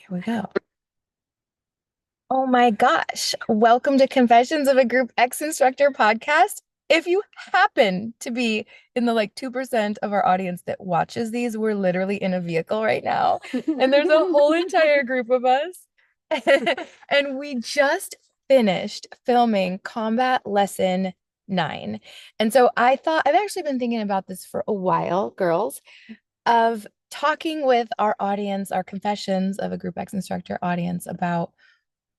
Here we go. Oh my gosh. Welcome to Confessions of a GroupX Instructor podcast. If you happen to be in the 2% of our audience that watches these, we're literally in a vehicle right now. And there's a whole entire group of us. And we just finished filming Combat Lesson 9. And so I've actually been thinking about this for a while, girls, of talking with our audience, our Confessions of a GroupX Instructor audience about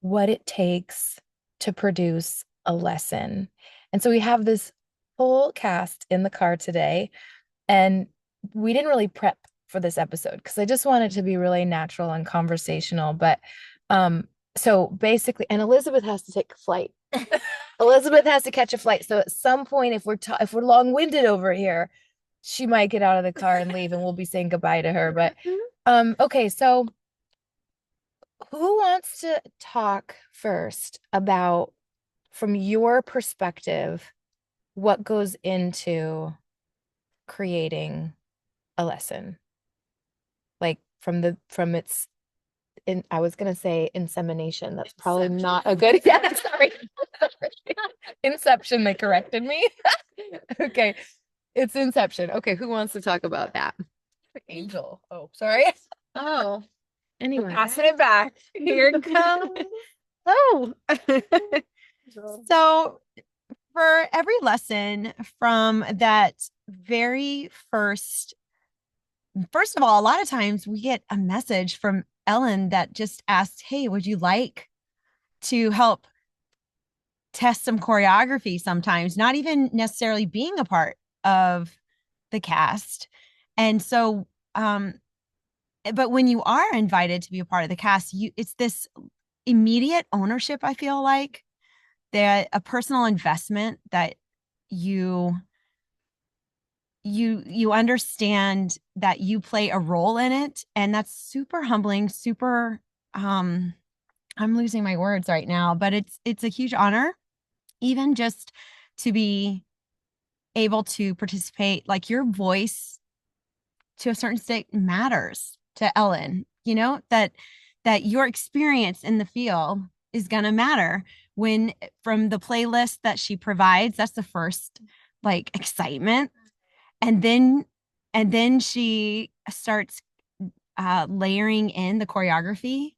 what it takes to produce a lesson. And so we have this full cast in the car today, and we didn't really prep for this episode because I just want it to be really natural and conversational. But so basically, and Elizabeth has to take a flight. Elizabeth has to catch a flight. So at some point, if we're long-winded over here, she might get out of the car and leave, and we'll be saying goodbye to her. But okay, so who wants to talk first about, from your perspective, what goes into creating a lesson? Like from its I was gonna say insemination. That's probably not a good. Yeah, sorry. Inception, they corrected me. Okay. It's inception. Okay, who wants to talk about that? Angel. Oh, sorry. Oh, Anyway. passing it back. Here it comes. Oh. So for every lesson from that very first of all, a lot of times we get a message from Ellen that just asks, hey, would you like to help test some choreography sometimes, not even necessarily being a part of the cast. And so, but when you are invited to be a part of the cast, it's this immediate ownership, I feel like, that a personal investment that you understand that you play a role in it, and that's super humbling, super I'm losing my words right now, but it's a huge honor, even just to be able to participate. Like, your voice to a certain extent matters to Ellen, that your experience in the field is going to matter. When from the playlist that she provides, that's the first excitement. And then she starts layering in the choreography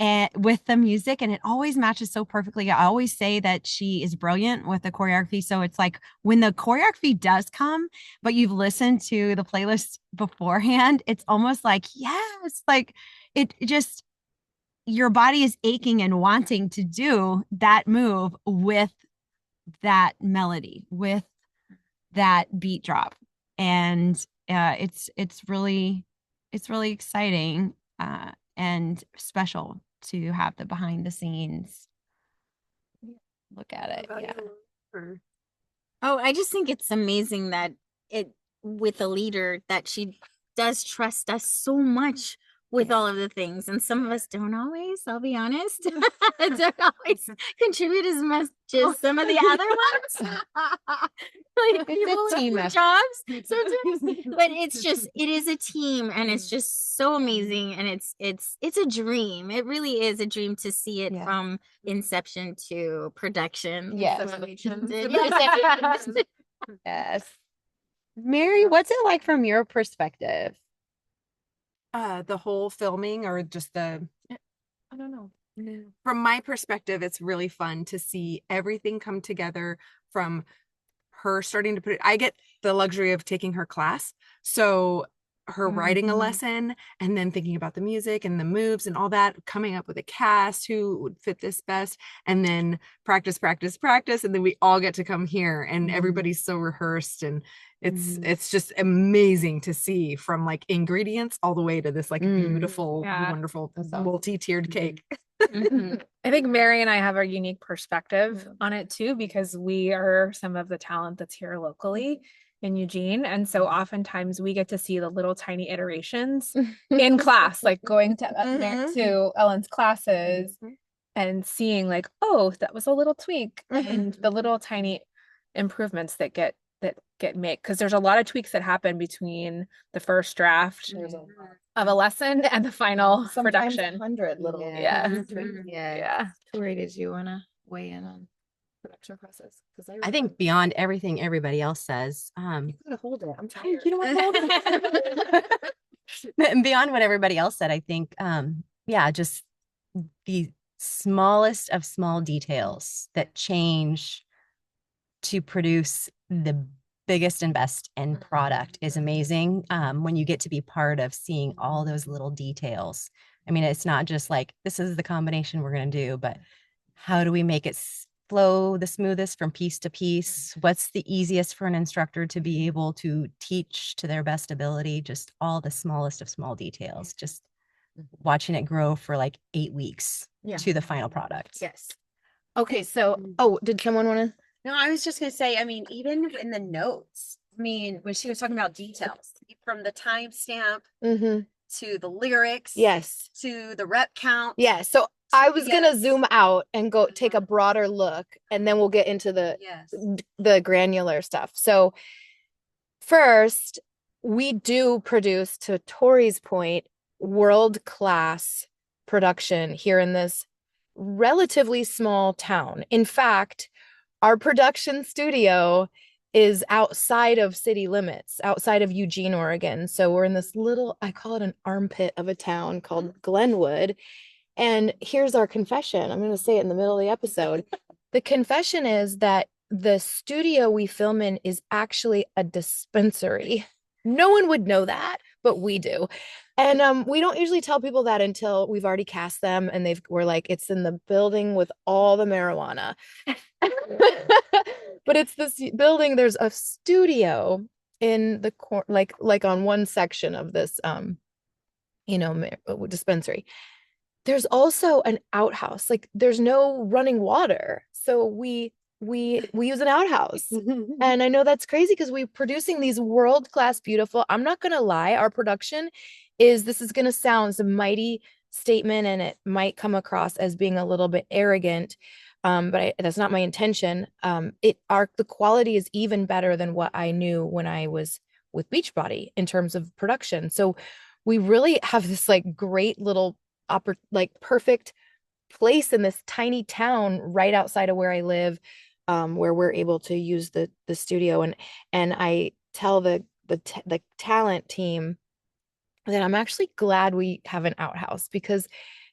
and with the music, and it always matches so perfectly. I always say that she is brilliant with the choreography. So it's like when the choreography does come, but you've listened to the playlist beforehand, it's almost like, yes, like it just, your body is aching and wanting to do that move with that melody, with that beat drop. And it's really exciting and special to have the behind the scenes look at it. Yeah. Oh, I just think it's amazing that with a leader, that she does trust us so much with all of the things. And some of us don't always, I'll be honest, don't always contribute as much as some of the other ones. It's a team jobs sometimes. But it is a team, and it's just so amazing. And it's a dream. It really is a dream to see it from inception to production. Yes. Yes. Yes. Mary, what's it like from your perspective? The whole filming, or just I don't know. No. From my perspective, it's really fun to see everything come together, from her starting to I get the luxury of taking her class. So her writing a lesson, and then thinking about the music and the moves and all that, coming up with a cast who would fit this best, and then practice, and then we all get to come here, and everybody's so rehearsed, and it's just amazing to see, from ingredients all the way to this beautiful, wonderful, multi-tiered cake. I think Mary and I have a unique perspective on it too, because we are some of the talent that's here locally in Eugene. And so oftentimes we get to see the little tiny iterations in class, like going to Ellen's classes and seeing oh, that was a little tweak, and the little tiny improvements that get made. Because there's a lot of tweaks that happen between the first draft of a lesson and the final Sometimes production. 100 little. Yeah. Yeah. Tori, did you want to weigh in on production process? Because I think beyond everything everybody else says, you gotta hold it. I'm hey, tired. you know what, hold it. Beyond what everybody else said, I think, yeah, just the smallest of small details that change to produce the biggest and best end product is amazing. When you get to be part of seeing all those little details. I mean, it's not just like, this is the combination we're going to do, but how do we make it flow the smoothest from piece to piece? What's the easiest for an instructor to be able to teach to their best ability? Just all the smallest of small details, just watching it grow for like 8 weeks to the final product. Yes. Okay, so, did someone want to? No, I was just gonna say, I mean, even in the notes, I mean, when she was talking about details, from the timestamp Mm-hmm. to the lyrics, Yes. to the rep count. Yeah. So I was gonna Yes. zoom out and go take a broader look, and then we'll get into Yes. the granular stuff. So first, we do produce, to Tori's point, world-class production here in this relatively small town. In fact, our production studio is outside of city limits, outside of Eugene, Oregon. So we're in this little, I call it an armpit of a town called Glenwood. And here's our confession. I'm going to say it in the middle of the episode. The confession is that the studio we film in is actually a dispensary. No one would know that, but we do. And we don't usually tell people that until we've already cast them and we're like, it's in the building with all the marijuana. But it's this building, there's a studio in the like on one section of this dispensary. There's also an outhouse. Like there's no running water. So we use an outhouse. And I know that's crazy because we're producing these world-class, beautiful. I'm not gonna lie, our production this is gonna sound a mighty statement and it might come across as being a little bit arrogant. But that's not my intention. The quality is even better than what I knew when I was with Beachbody in terms of production. So we really have this like great little perfect place in this tiny town right outside of where I live, where we're able to use the studio. And I tell the talent team that I'm actually glad we have an outhouse because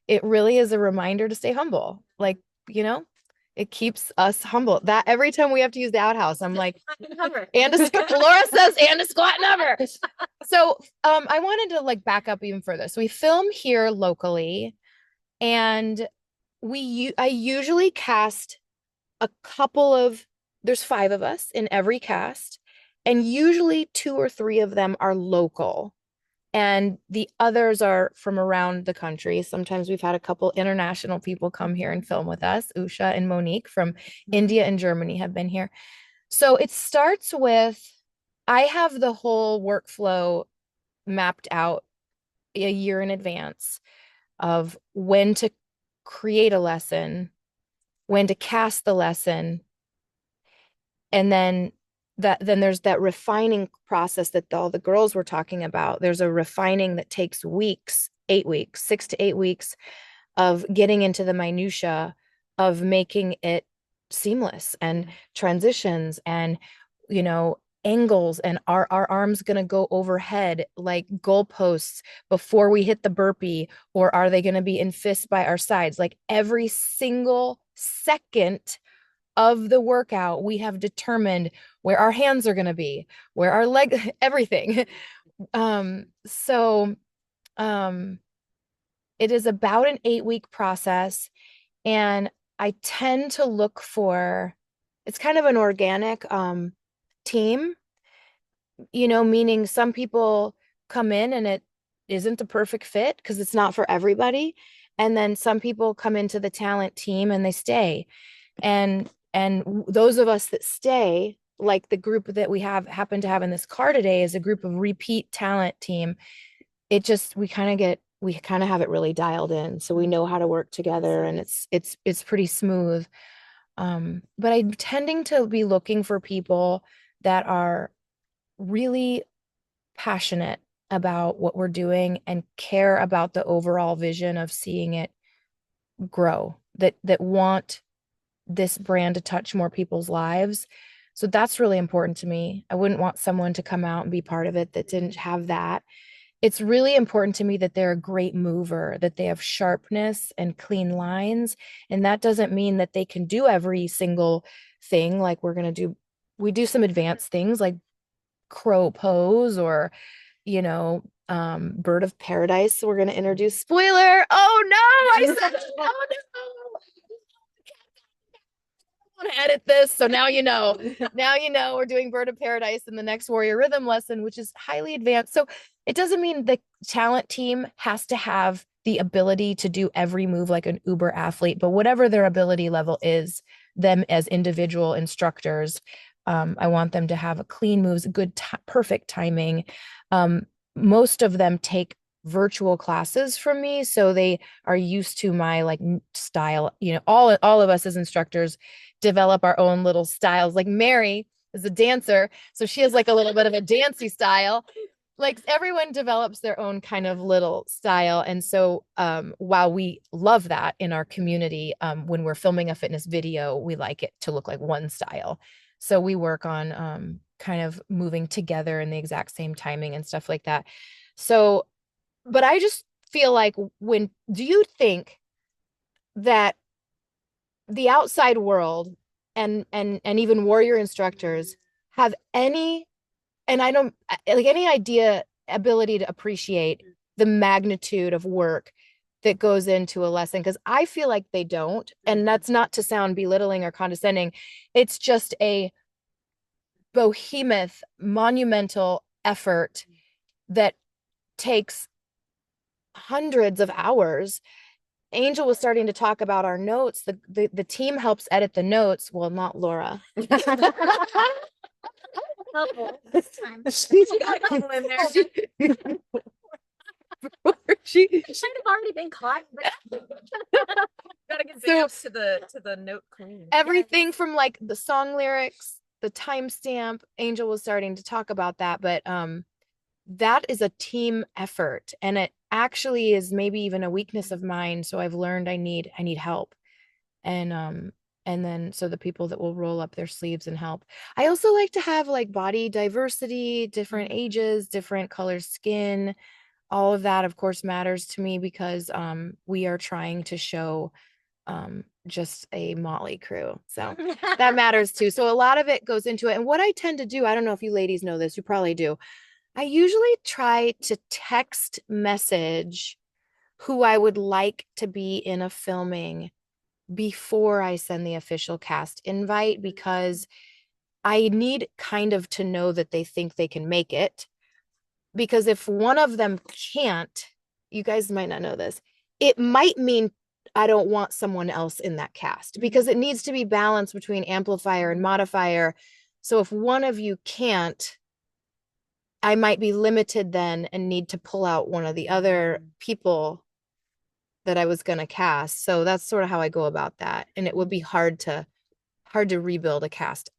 it really is a reminder to stay humble. Like, it keeps us humble. That every time we have to use the outhouse, I'm like, Laura says, and a squat number. So I wanted to like back up even further. So we film here locally, and I usually cast there's 5 of us in every cast, and usually 2 or 3 of them are local. And the others are from around the country. Sometimes we've had a couple international people come here and film with us. Usha and Monique from India and Germany have been here. So it starts with, I have the whole workflow mapped out a year in advance of when to create a lesson, when to cast the lesson, and then there's that refining process that all the girls were talking about. There's a refining that takes weeks, 8 weeks, 6 to 8 weeks of getting into the minutia of making it seamless and transitions and, angles, and our arms going to go overhead like goalposts before we hit the burpee, or are they going to be in fists by our sides? Like every single second of the workout, we have determined where our hands are going to be, where our leg, everything. So it is about an 8-week process. And I tend to look for, it's kind of an organic team, meaning some people come in and it isn't the perfect fit because it's not for everybody. And then some people come into the talent team and they stay. And those of us that stay, like the group that we happen to have in this car today, is a group of repeat talent team. We kind of have it really dialed in, so we know how to work together, and it's pretty smooth. But I'm tending to be looking for people that are really passionate about what we're doing and care about the overall vision of seeing it grow, that want this brand to touch more people's lives. So that's really important to me. I wouldn't want someone to come out and be part of it that didn't have that. It's really important to me that they're a great mover, that they have sharpness and clean lines. And that doesn't mean that they can do every single thing. Like we do some advanced things like crow pose or, bird of paradise. We're going to introduce spoiler. Oh no, I said, oh no. Want to edit this, so now you know. Now you know we're doing Bird of Paradise in the next Warrior Rhythm lesson, which is highly advanced. So it doesn't mean the talent team has to have the ability to do every move like an uber athlete, but whatever their ability level is, them as individual instructors, I want them to have a clean moves, good, perfect timing. Most of them take virtual classes from me, so they are used to my like style. All of us as instructors develop our own little styles. Like Mary is a dancer, so she has like a little bit of a dancey style. Like everyone develops their own kind of little style. And so while we love that in our community, when we're filming a fitness video, we like it to look like one style. So we work on kind of moving together in the exact same timing and stuff like that. So, but I just feel like do you think that the outside world and even warrior instructors have any, and I don't like any ability to appreciate the magnitude of work that goes into a lesson? Because I feel like they don't, and that's not to sound belittling or condescending. It's just a behemoth, monumental effort that takes hundreds of hours. Angel was starting to talk about our notes. The team helps edit the notes. Well, not Laura. This time. She got a couple in there. She might have already been caught. Gotta get stamps to the note clean. Everything from like the song lyrics, the timestamp. Angel was starting to talk about that, but that is a team effort, and it actually is maybe even a weakness of mine. So I've learned I need help, and then so the people that will roll up their sleeves and help. I also like to have like body diversity, different ages, different color skin. All of that, of course, matters to me because we are trying to show just a motley crew. So that matters too. So a lot of it goes into it. And what I tend to do, I don't know if you ladies know this, you probably do. I usually try to text message who I would like to be in a filming before I send the official cast invite, because I need kind of to know that they think they can make it. Because if one of them can't, you guys might not know this, it might mean I don't want someone else in that cast, because it needs to be balanced between amplifier and modifier. So if one of you can't, I might be limited then and need to pull out one of the other people that I was going to cast. So that's sort of how I go about that. And it would be hard to rebuild a cast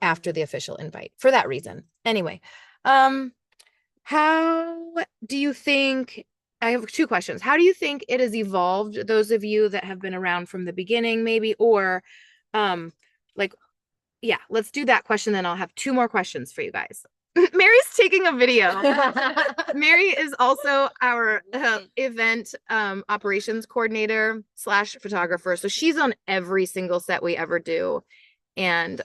after the official invite for that reason. Anyway, how do you think, I have two questions. How do you think it has evolved, those of you that have been around from the beginning maybe, or let's do that question. Then I'll have two more questions for you guys. Mary's taking a video. Mary is also our event operations coordinator / photographer. So she's on every single set we ever do. And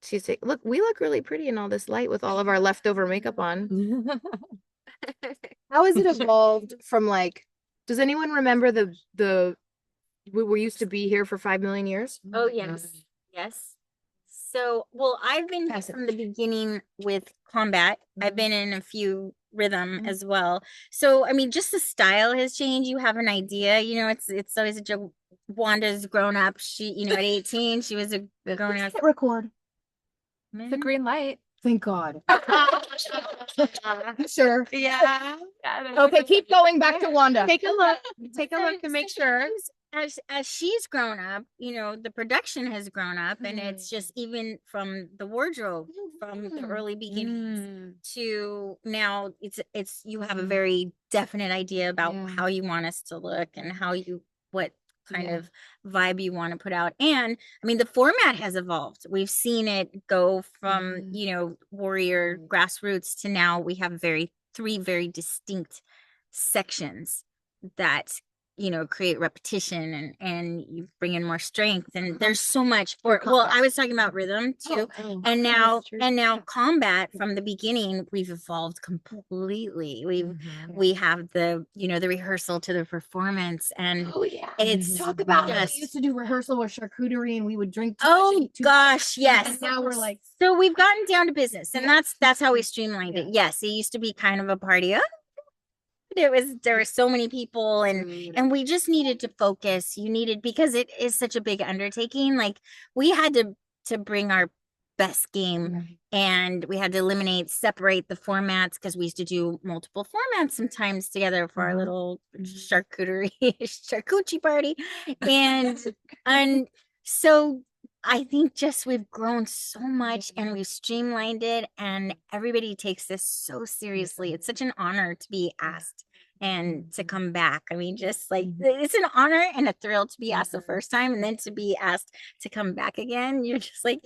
she's saying, look, we look really pretty in all this light with all of our leftover makeup on. How has it evolved from does anyone remember we used to be here for 5 million years? Oh, yes. Yes. So, well, I've been from the beginning with combat. I've been in a few rhythm as well. So, I mean, just the style has changed. You have an idea, it's always a joke. Wanda's grown up. She, at 18, she was a grown up. Record. The green light. Thank God. Sure. Yeah. Okay, keep going back to Wanda. Take a look to make sure. as she's grown up, the production has grown up, and it's just even from the wardrobe from the early beginnings to now, it's you have a very definite idea about how you want us to look and what kind of vibe you want to put out. And I mean, the format has evolved. We've seen it go from, warrior grassroots to now we have three very distinct sections that create repetition, and you bring in more strength, and there's so much I was talking about rhythm too. And now combat, from the beginning, we've evolved completely. We have the the rehearsal to the performance, and it's Talk about just, we used to do rehearsal with charcuterie, and we would drink gosh, yes. and now we're like, so we've gotten down to business, and that's how we streamlined it. Yes, it used to be kind of a party. There were so many people, and we just needed to focus. Because it is such a big undertaking. Like, we had to bring our best game, and we had to separate the formats, because we used to do multiple formats sometimes together for our little charcuterie party. And so I think just we've grown so much, and we've streamlined it, and everybody takes this so seriously. It's such an honor to be asked and to come back. I mean, just like, it's an honor and a thrill to be asked the first time, and then to be asked to come back again. You're just like,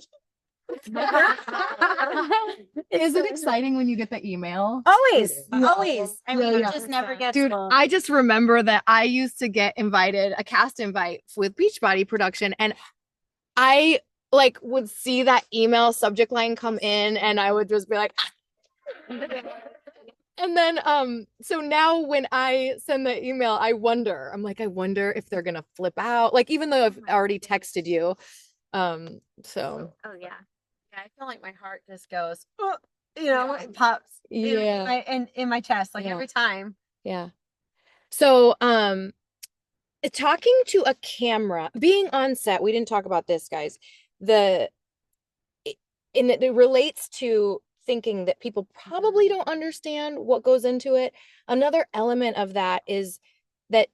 is it exciting when you get the email? always. I mean, it just never gets Dude, full. I just remember that I used to get a cast invite with Beachbody production, and I would see that email subject line come in, and I would just be like, and then so now when I send the email, I wonder if they're gonna flip out, even though I've already texted you. So Yeah, I feel like my heart just goes, it pops in my chest, every time. Yeah. So talking to a camera, being on set, we didn't talk about this, guys. It relates to thinking that people probably don't understand what goes into it. Another element of that is that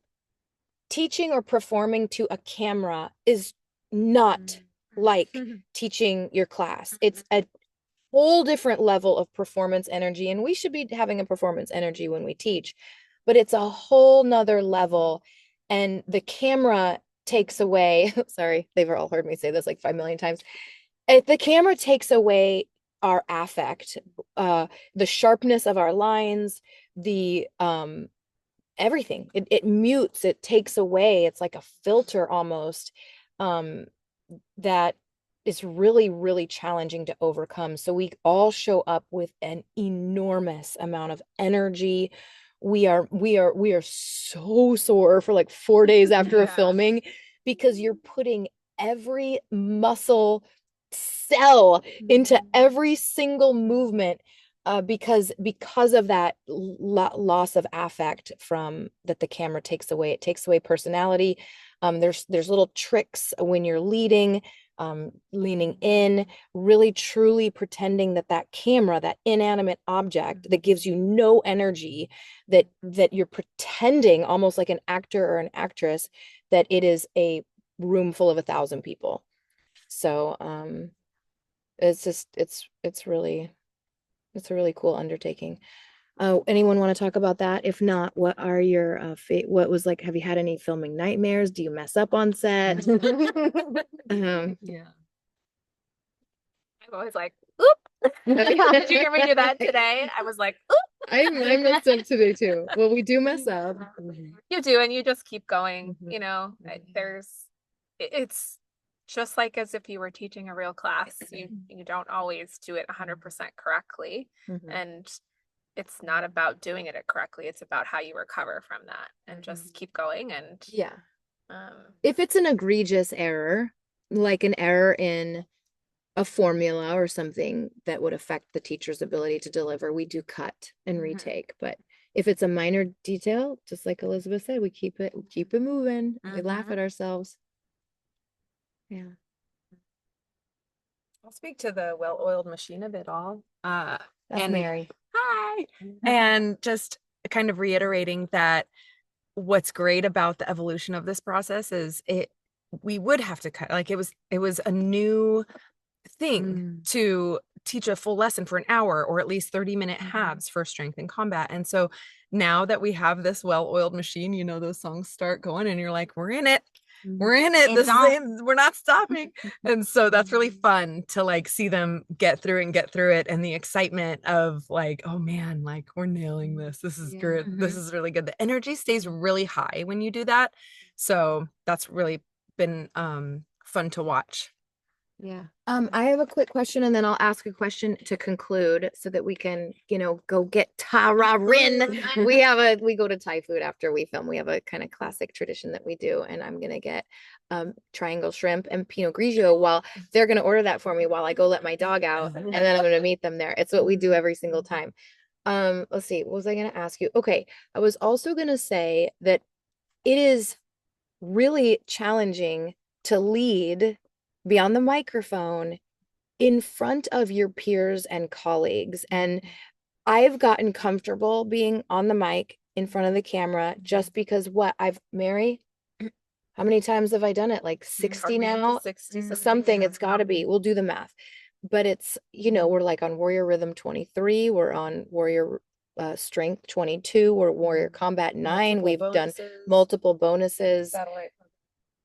teaching or performing to a camera is not like teaching your class. It's a whole different level of performance energy, and we should be having a performance energy when we teach, but it's a whole nother level. And the camera takes away, sorry, they've all heard me say this 5 million times. The camera takes away our affect, the sharpness of our lines, the everything. It mutes, it takes away. It's like a filter almost, that is really, really challenging to overcome. So we all show up with an enormous amount of energy. We are so sore for 4 days after a filming, because you're putting every muscle cell into every single movement, because of that loss of affect from that the camera takes away. It takes away personality. There's little tricks when you're leading, leaning in, really truly pretending that camera, that inanimate object that gives you no energy, that you're pretending almost like an actor or an actress, that it is a room full of 1,000 people. So it's a really cool undertaking. Anyone want to talk about that? If not, what are your what was have you had any filming nightmares? Do you mess up on set? Yeah. I'm always like, oop. Did you hear me do that today? I was like, oop. I messed up today too. Well, we do mess up. You do, and you just keep going. Mm-hmm. It's just like as if you were teaching a real class. You don't always do it 100% correctly. Mm-hmm. And it's not about doing it correctly. It's about how you recover from that, and just keep going. And if it's an egregious error, like an error in a formula or something that would affect the teacher's ability to deliver, we do cut and retake. But if it's a minor detail, just like Elizabeth said, we keep it moving. We laugh at ourselves. Yeah. I'll speak to the well-oiled machine of it all. That's and Mary. Hi. And just kind of reiterating that what's great about the evolution of this process is we would have to cut, like it was a new thing to teach a full lesson for an hour or at least 30-minute halves for strength and combat. And so now that we have this well-oiled machine, you know, those songs start going and you're like, we're in it. We're in it. This is it. We're not stopping. And so that's really fun to like see them get through it, and the excitement of like, oh man, like we're nailing this. This is good. This is really good. The energy stays really high when you do that. So that's really been fun to watch. Yeah. I have a quick question and then I'll ask a question to conclude so that we can, go get Tara Rin. We go to Thai food after we film. We have a kind of classic tradition that we do, and I'm gonna get triangle shrimp and Pinot Grigio while they're gonna order that for me while I go let my dog out, and then I'm gonna meet them there. It's what we do every single time. Let's see, what was I gonna ask you? Okay, I was also gonna say that it is really challenging to lead beyond the microphone in front of your peers and colleagues. And I've gotten comfortable being on the mic in front of the camera just because Mary, how many times have I done it? Like 60 now? 60 something. It's got to be. We'll do the math. But it's, we're like on Warrior Rhythm 23. We're on Warrior Strength 22. We're Warrior Combat 9. We've done multiple bonuses. Satellite.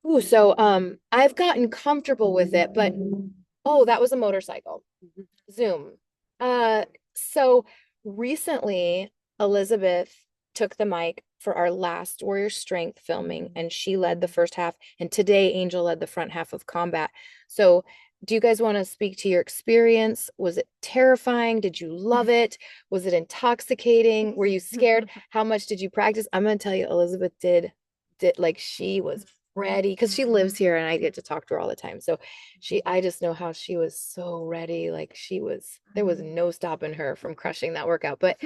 Ooh, so I've gotten comfortable with it, but that was a motorcycle. Zoom. So recently Elizabeth took the mic for our last Warrior Strength filming, and she led the first half, and today Angel led the front half of combat. So do you guys want to speak to your experience? Was it terrifying? Did you love it? Was it intoxicating? Were you scared? How much did you practice? I'm gonna tell you, Elizabeth did like she was ready because she lives here and I get to talk to her all the time. So I just know how she was so ready. Like there was no stopping her from crushing that workout. But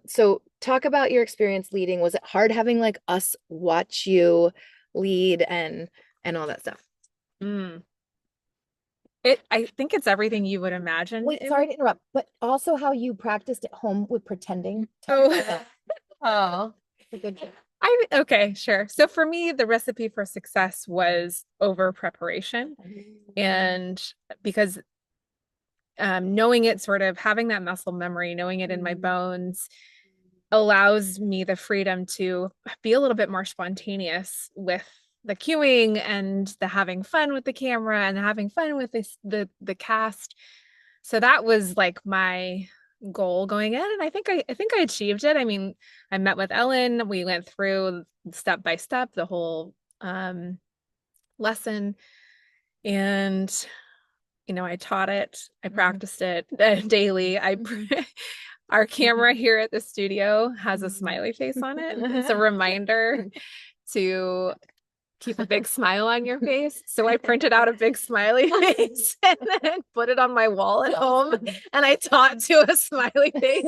so talk about your experience leading. Was it hard having like us watch you lead and all that stuff? I think it's everything you would imagine. Wait, sorry to interrupt, but also how you practiced at home with pretending. Oh, good job. Okay, sure. So for me, the recipe for success was over preparation. And because knowing it, sort of having that muscle memory, knowing it in my bones allows me the freedom to be a little bit more spontaneous with the cueing and the having fun with the camera and having fun with the cast. So that was like my goal going in, and I think I achieved it. I mean, I met with Ellen, we went through step by step the whole lesson, and I taught it, I practiced it daily. Our camera here at the studio has a smiley face on it. It's a reminder to keep a big smile on your face. So I printed out a big smiley face and then put it on my wall at home, and I taught to a smiley face.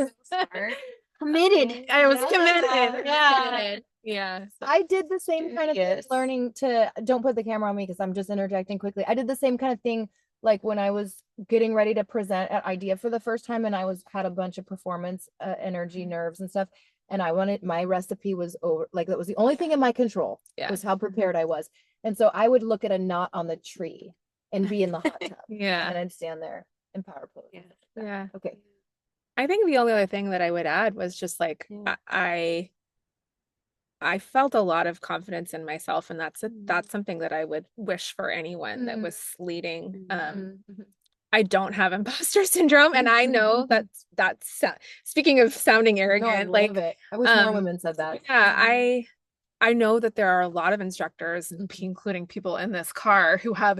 Committed. I was committed. Yeah. Yeah. So. I did the same kind of thing, learning to don't put the camera on me because I'm just interjecting quickly. I did the same kind of thing like when I was getting ready to present at IDEA for the first time, and I had a bunch of performance energy nerves and stuff. And my recipe was over, like that was the only thing in my control was how prepared I was. And so I would look at a knot on the tree and be in the hot tub. And I'd stand there in power pose. Yeah. Okay. I think the only other thing that I would add was just like, I felt a lot of confidence in myself, and that's something that I would wish for anyone that was leading. I don't have imposter syndrome, and I know that's speaking of sounding arrogant. No, I love it. I wish more women said that. Yeah, I know that there are a lot of instructors, including people in this car, who have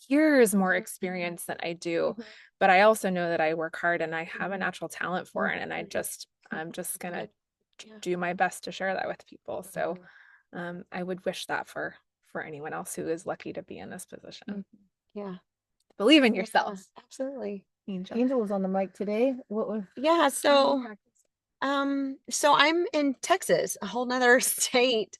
years more experience than I do. But I also know that I work hard and I have a natural talent for it, and I'm just gonna do my best to share that with people. So I would wish that for anyone else who is lucky to be in this position. Yeah. Believe in yourself. Absolutely. Angel was on the mic today. What was so I'm in Texas, a whole nother state.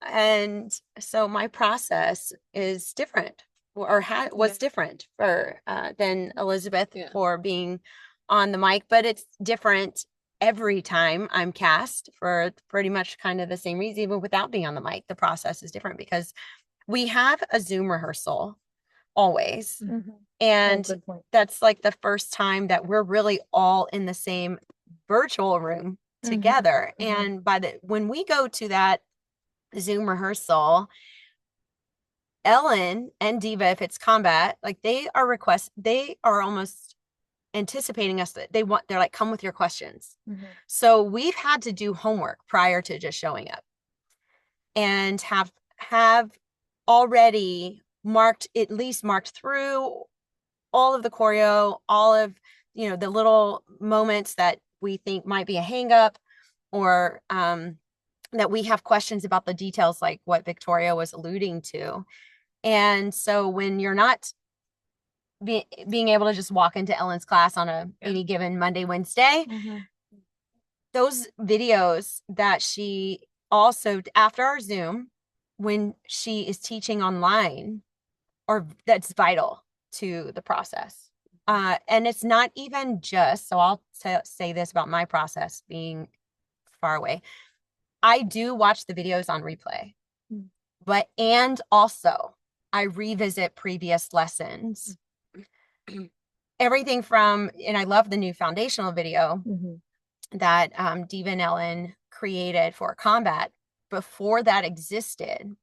And so my process is different, or was different for than Elizabeth for being on the mic, but it's different every time I'm cast for pretty much kind of the same reason, even without being on the mic. The process is different because we have a Zoom rehearsal always. And that's like the first time that we're really all in the same virtual room together. And when we go to that Zoom rehearsal, Ellen and Diva, if it's combat, like they are almost anticipating us that they're like, come with your questions. So we've had to do homework prior to just showing up and have already at least marked through all of the choreo, all of, the little moments that we think might be a hang up, or that we have questions about the details, like what Victoria was alluding to. And so when you're not being able to just walk into Ellen's class on any given Monday, Wednesday, those videos that she also, after our Zoom, when she is teaching online, that's vital to the process. And it's not even just, so I'll say this about my process being far away. I do watch the videos on replay, and also I revisit previous lessons. Everything from, and I love the new foundational video that Diva and Ellen created for combat. Before that existed,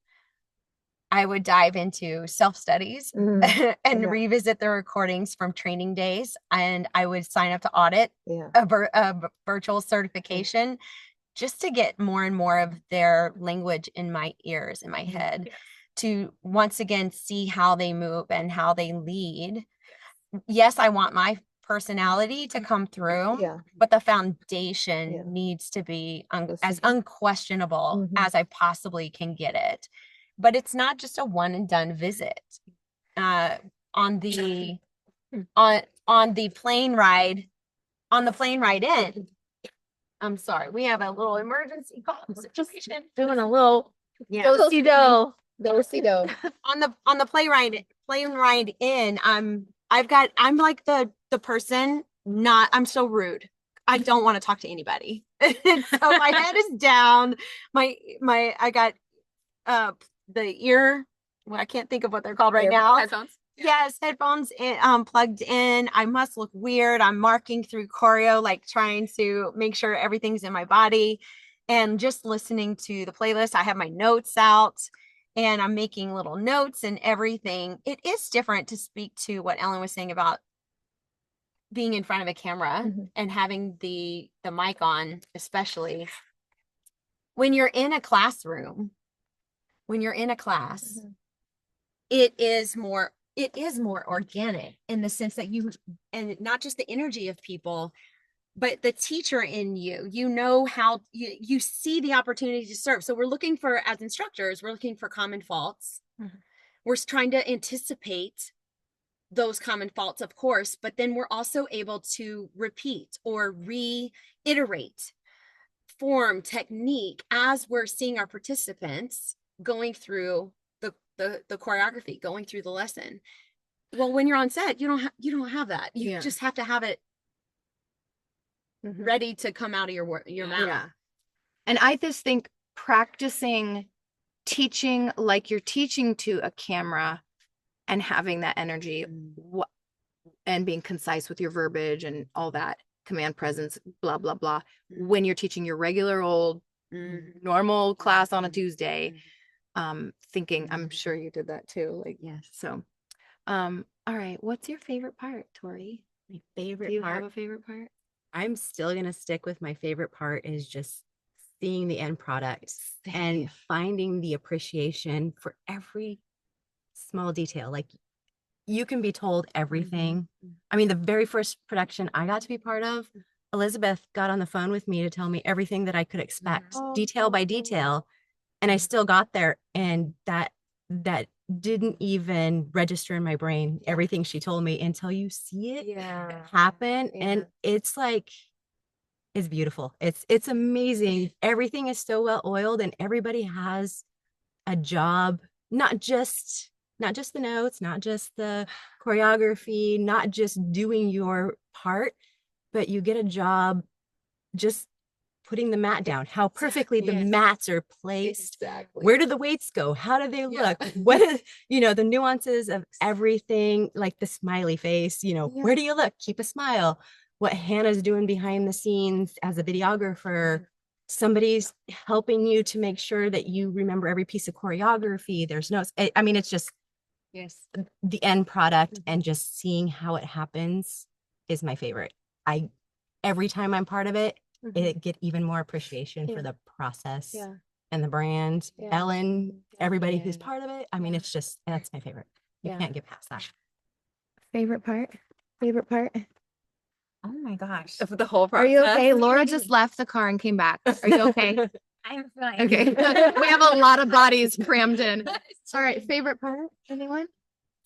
I would dive into self-studies and revisit the recordings from training days. And I would sign up to audit a virtual certification just to get more and more of their language in my ears, in my head, to once again see how they move and how they lead. Yes, I want my personality to come through, but the foundation needs to be as unquestionable as I possibly can get it. But it's not just a one and done visit. On the plane ride in, I'm sorry, we have a little emergency call situation. Doing a little Do-si-do. On the plane ride in, I'm like the person, I'm so rude. I don't want to talk to anybody. So my head is down. I got the ear, well, I can't think of what they're called right now. Headphones. Yes, headphones plugged in. I must look weird. I'm marking through choreo, like trying to make sure everything's in my body, and just listening to the playlist. I have my notes out and I'm making little notes and everything. It is different to speak to what Ellen was saying about being in front of a camera and having the mic on, especially when you're in a classroom. When you're in a class, it is more organic in the sense that and not just the energy of people, but the teacher in you, how you see the opportunity to serve. So as instructors, we're looking for common faults. We're trying to anticipate those common faults, of course, but then we're also able to repeat or reiterate form, technique as we're seeing our participants going through the choreography, going through the lesson. Well, when you're on set, you don't have that. You just have to have it ready to come out of your mouth. Yeah. And I just think practicing teaching like you're teaching to a camera and having that energy and being concise with your verbiage and all that, command presence, blah, blah, blah. When you're teaching your regular old normal class on a Tuesday, thinking, I'm sure you did that too. Like, yes. So, all right. What's your favorite part, Tori? My favorite Do you part. have a favorite part? I'm still going to stick with my favorite part is just seeing the end product and finding the appreciation for every small detail. Like you can be told everything. I mean, the very first production I got to be part of, Elizabeth got on the phone with me to tell me everything that I could expect, detail by detail. And I still got there, and that didn't even register in my brain, everything she told me, until you see it happen. And it's like, it's beautiful. It's amazing. Everything is so well oiled and everybody has a job, not just the notes, not just the choreography, not just doing your part, but you get a job just putting the mat down, how perfectly the Yes. mats are placed. Exactly. Where do the weights go? How do they Yeah. look? What is, the nuances of everything, like the smiley face, where do you look? Keep a smile. What Hannah's doing behind the scenes as a videographer. Somebody's helping you to make sure that you remember every piece of choreography. There's notes. I mean, it's just Yes. the end product and just seeing how it happens is my favorite. Every time I'm part of it, it get even more appreciation for the process and the brand. Ellen, everybody who's part of it. I mean, it's just, that's my favorite. You can't get past that. Favorite part? Favorite part? Oh my gosh. Of the whole Are process. you okay? Laura just left the car and came back. Are you okay? I'm fine. Okay. We have a lot of bodies crammed in. All right. Favorite part? Anyone?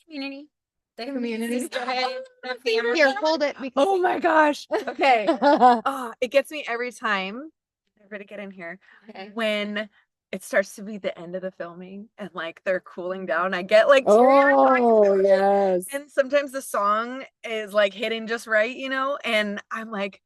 Community. The Community. sisterhood, the family. Here, hold it. Because Oh my gosh. Okay. Oh, it gets me every time. Everybody get in here. Okay. When it starts to be the end of the filming and like they're cooling down, I get like teary-eyed. oh, yes. And sometimes the song is like hitting just right, and I'm like,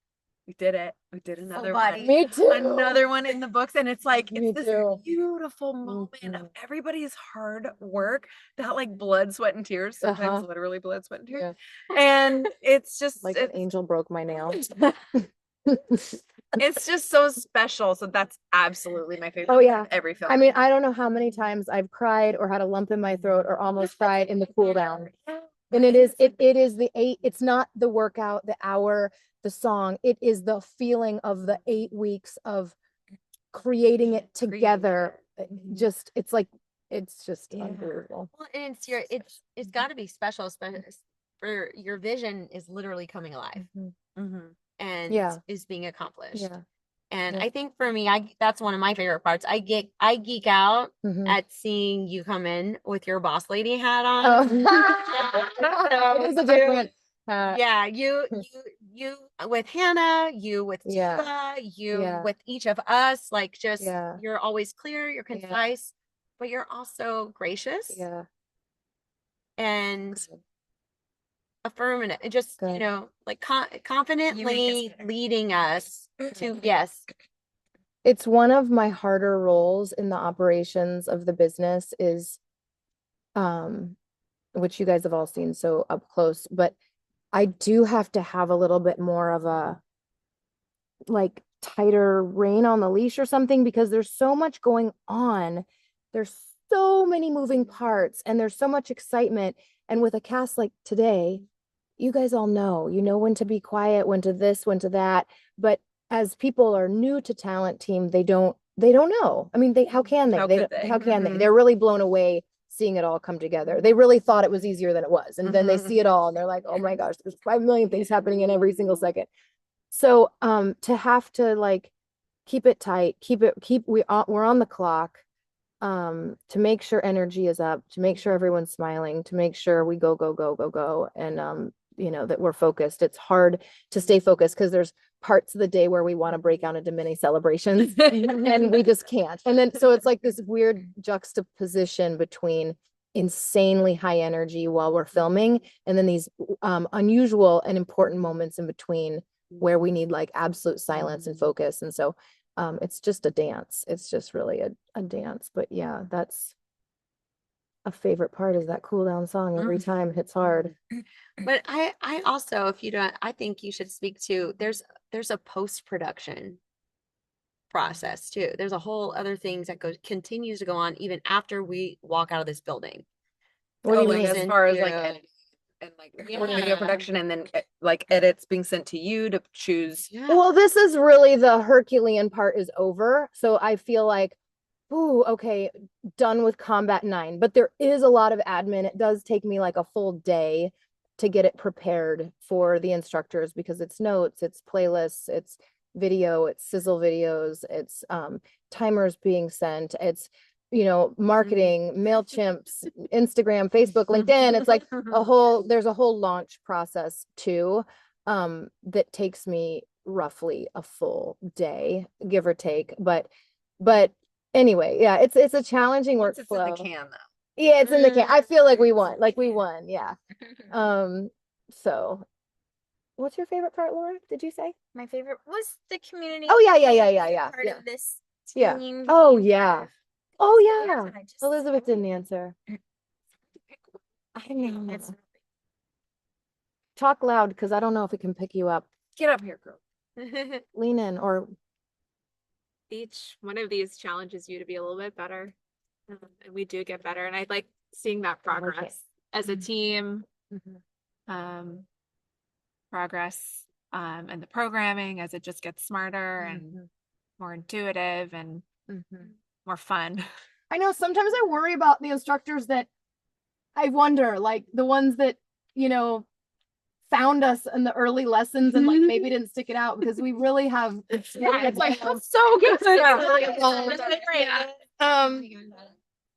we did it. We did another body. one. Me too. Another one in the books. And it's like, Me it's this too. beautiful moment of everybody's hard work, that like blood, sweat, and tears, sometimes literally blood, sweat, and tears. And it's just Like an angel broke my nail. it's just so special. So that's absolutely my favorite. Oh, yeah. Of every film. I mean, I don't know how many times I've cried or had a lump in my throat or almost cried in the cool down. And it is the 8, it's not the workout, the hour, the song. It is the feeling of the 8 weeks of creating it together. It's just unbelievable. Well, and it's got to be special, especially for your vision is literally coming alive and is being accomplished. Yeah. And I think for me, that's one of my favorite parts. I geek out at seeing you come in with your boss lady hat on. It is a different yeah, you with Hannah, you with Tiva, you with each of us, like just you're always clear, you're concise, but you're also gracious. Yeah. And affirmative, just like confidently leading us to It's one of my harder roles in the operations of the business is which you guys have all seen so up close, but I do have to have a little bit more of a like tighter rein on the leash or something because there's so much going on. There's so many moving parts and there's so much excitement. And with a cast like today, you guys all know, when to be quiet, when to this, when to that. But as people are new to talent team, they don't know. I mean, how can they? How can they? They're really blown away seeing it all come together. They really thought it was easier than it was. And then they see it all and they're like, oh my gosh, there's 5 million things happening in every single second. So to have to like keep it tight, we're on the clock, to make sure energy is up, to make sure everyone's smiling, to make sure we go, and that we're focused. It's hard to stay focused because there's parts of the day where we want to break out into mini celebrations and we just can't. And then so it's like this weird juxtaposition between insanely high energy while we're filming and then these unusual and important moments in between where we need like absolute silence and focus. And so it's just a dance. It's just really a dance. But yeah, that's a favorite part is that cool down song every time it hits hard. But I also, if you don't, I think you should speak to, there's a post-production process too. There's a whole other things that continues to go on even after we walk out of this building. What do you like mean? as far as like editing and like video production and then like edits being sent to you to choose. Well, this is really the Herculean part is over. So I feel like, ooh, okay, done with Combat 9. But there is a lot of admin. It does take me like a full day to get it prepared for the instructors because it's notes, it's playlists, it's video, it's sizzle videos, it's timers being sent, it's marketing, MailChimps, Instagram, Facebook, LinkedIn. It's like there's a whole launch process too that takes me roughly a full day, give or take. But anyway, yeah, it's a challenging workflow. It's in the can though. Yeah, it's in the can. I feel like we won. Yeah. So What's your favorite part, Laura? Did you say? My favorite was the community. Oh, yeah. Part of this Yeah. team. Oh, yeah. Oh, yeah. I just- Elizabeth didn't answer. I know. It's Talk loud because I don't know if it can pick you up. Get up here, girl. Lean in or Each one of these challenges you to be a little bit better. And we do get better. And I like seeing that progress as a team, progress and the programming as it just gets smarter and more intuitive and more fun. I know sometimes I worry about the instructors that I wonder, like the ones that, you know, found us in the early lessons and like maybe didn't stick it out because we really have it's like so good.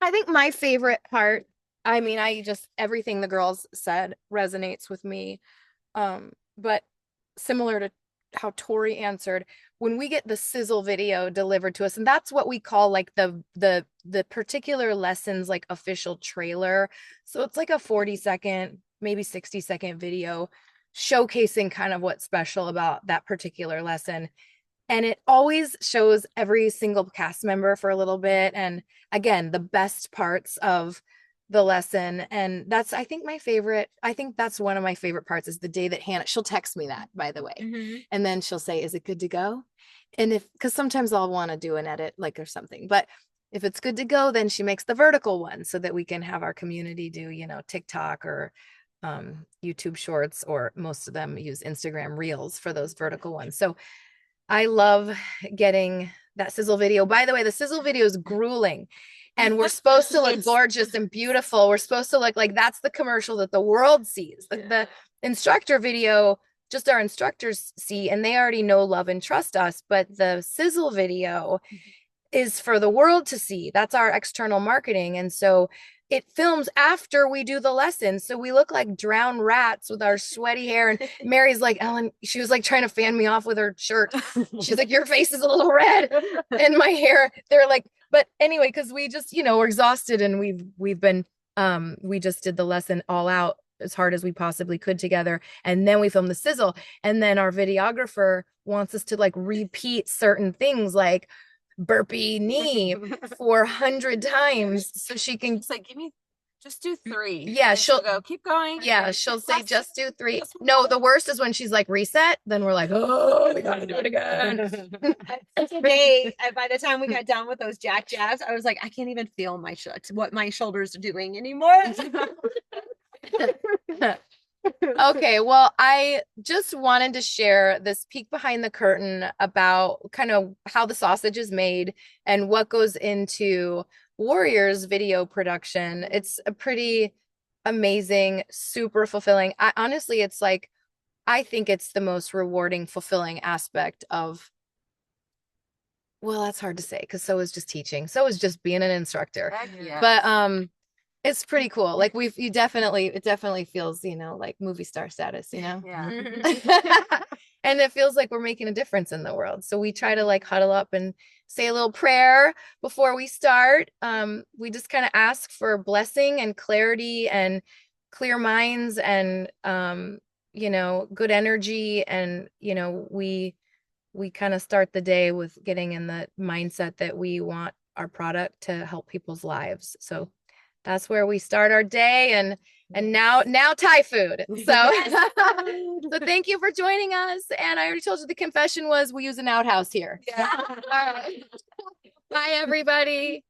I think my favorite part, I mean, everything the girls said resonates with me. But similar to how Tori answered, when we get the sizzle video delivered to us, and that's what we call like the particular lessons like official trailer. So it's like a 40-second, maybe 60-second video showcasing kind of what's special about that particular lesson. And it always shows every single cast member for a little bit. And again, the best parts of the lesson. And that's, I think that's one of my favorite parts is the day that Hannah, she'll text me that, by the way. And then she'll say, is it good to go? And because sometimes I'll want to do an edit like or something, but if it's good to go, then she makes the vertical one so that we can have our community do, TikTok or YouTube shorts, or most of them use Instagram reels for those vertical ones. So I love getting that sizzle video. By the way, the sizzle video is grueling and we're supposed to look gorgeous and beautiful. We're supposed to look like that's the commercial that the world sees. The instructor video, just our instructors see, and they already know, love, and trust us. But the sizzle video is for the world to see. That's our external marketing. And so it films after we do the lesson. So we look like drowned rats with our sweaty hair. And Mary's like, Ellen, she was like trying to fan me off with her shirt. She's like, your face is a little red. And my hair, they're like, but anyway, because we just, we're exhausted and we've been, we just did the lesson all out as hard as we possibly could together. And then we filmed the sizzle. And then our videographer wants us to like repeat certain things like burpee knee 400 times so she can like, just do 3. Yeah, and she'll go, keep going. Yeah, she'll say just do 3. No, the worst is when she's like reset, then we're like, oh, we gotta do it again. Today, by the time we got done with those jack jabs, I was like, I can't even feel what my shoulders are doing anymore. Okay, well, I just wanted to share this peek behind the curtain about kind of how the sausage is made and what goes into Warriors video production. It's a pretty amazing, super fulfilling. Honestly, it's like, I think it's the most rewarding, fulfilling aspect of, well, that's hard to say because so is just teaching. So is just being an instructor. Yeah. But it's pretty cool. Like it definitely feels, like movie star status, Yeah. And it feels like we're making a difference in the world. So we try to like huddle up and say a little prayer before we start. We just kind of ask for blessing and clarity and clear minds and, good energy. And, we kind of start the day with getting in the mindset that we want our product to help people's lives. So that's where we start our day, and now Thai food. So so thank you for joining us. And I already told you the confession was we use an outhouse here. Yeah. All right. Bye everybody.